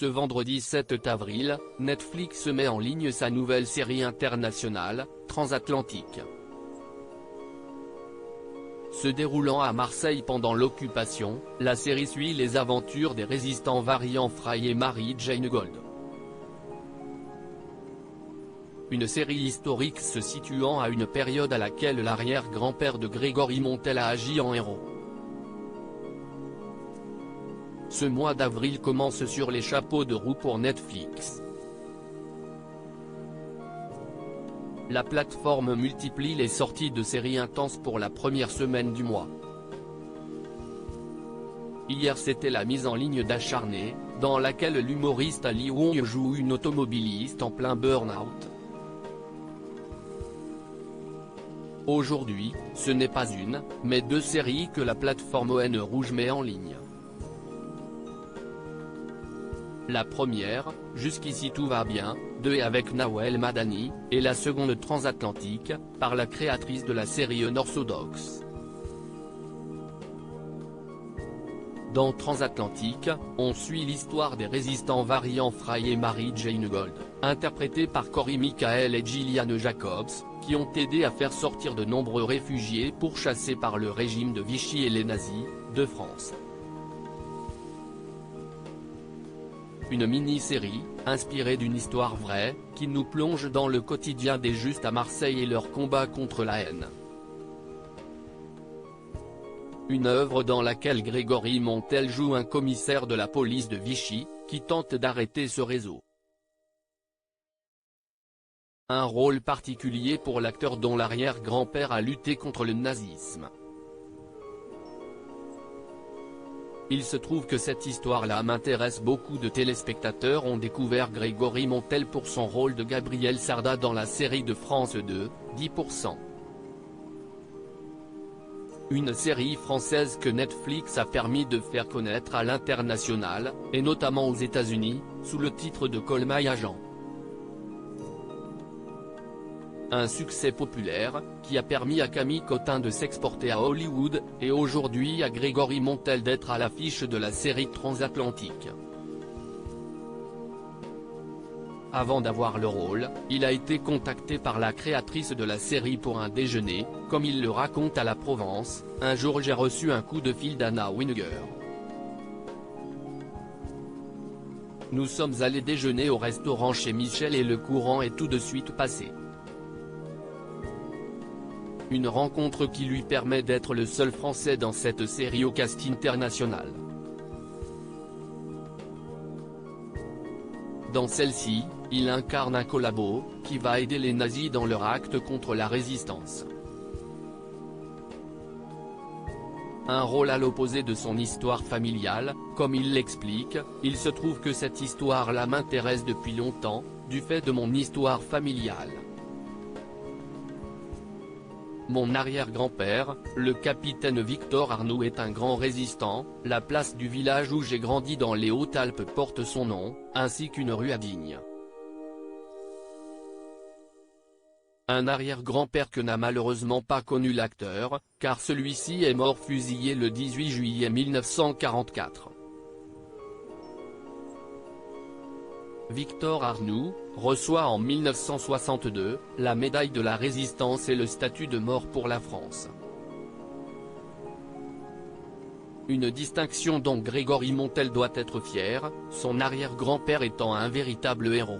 Ce vendredi 7 avril, Netflix met en ligne sa nouvelle série internationale, Transatlantique. Se déroulant à Marseille pendant l'occupation, la série suit les aventures des résistants Varian Fry et Mary Jane Gold. Une série historique se situant à une période à laquelle l'arrière-grand-père de Grégory Montel a agi en héros. Ce mois d'avril commence sur les chapeaux de roue pour Netflix. La plateforme multiplie les sorties de séries intenses pour la première semaine du mois. Hier c'était la mise en ligne d'Acharné, dans laquelle l'humoriste Ali Wong joue une automobiliste en plein burn-out. Aujourd'hui, ce n'est pas une, mais deux séries que la plateforme ON Rouge met en ligne. La première, Jusqu'ici tout va bien, de et avec Nawel Madani, et la seconde Transatlantique, par la créatrice de la série Unorthodox. Dans Transatlantique, on suit l'histoire des résistants Varian Fry et Mary Jane Gold, interprétés par Corey Michael et Gillian Jacobs, qui ont aidé à faire sortir de nombreux réfugiés pourchassés par le régime de Vichy et les nazis, de France. Une mini-série, inspirée d'une histoire vraie, qui nous plonge dans le quotidien des Justes à Marseille et leur combat contre la haine. Une œuvre dans laquelle Grégory Montel joue un commissaire de la police de Vichy, qui tente d'arrêter ce réseau. Un rôle particulier pour l'acteur dont l'arrière-grand-père a lutté contre le nazisme. Il se trouve que cette histoire-là m'intéresse. Beaucoup de téléspectateurs ont découvert Grégory Montel pour son rôle de Gabriel Sarda dans la série de France 2, 10%. Une série française que Netflix a permis de faire connaître à l'international, et notamment aux États-Unis, sous le titre de Call My Agent. Un succès populaire, qui a permis à Camille Cotin de s'exporter à Hollywood, et aujourd'hui à Grégory Montel d'être à l'affiche de la série Transatlantique. Avant d'avoir le rôle, il a été contacté par la créatrice de la série pour un déjeuner, comme il le raconte à la Provence, un jour j'ai reçu un coup de fil d'Anna Winnegar. Nous sommes allés déjeuner au restaurant chez Michel et le courant est tout de suite passé. Une rencontre qui lui permet d'être le seul Français dans cette série au cast international. Dans celle-ci, il incarne un collabo, qui va aider les nazis dans leur acte contre la résistance. Un rôle à l'opposé de son histoire familiale, comme il l'explique, il se trouve que cette histoire-là m'intéresse depuis longtemps, du fait de mon histoire familiale. Mon arrière-grand-père, le capitaine Victor Arnoux est un grand résistant, la place du village où j'ai grandi dans les Hautes-Alpes porte son nom, ainsi qu'une rue à Digne. Un arrière-grand-père que n'a malheureusement pas connu l'acteur, car celui-ci est mort fusillé le 18 juillet 1944. Victor Arnoux, reçoit en 1962, la médaille de la Résistance et le statut de mort pour la France. Une distinction dont Grégory Montel doit être fier, son arrière-grand-père étant un véritable héros.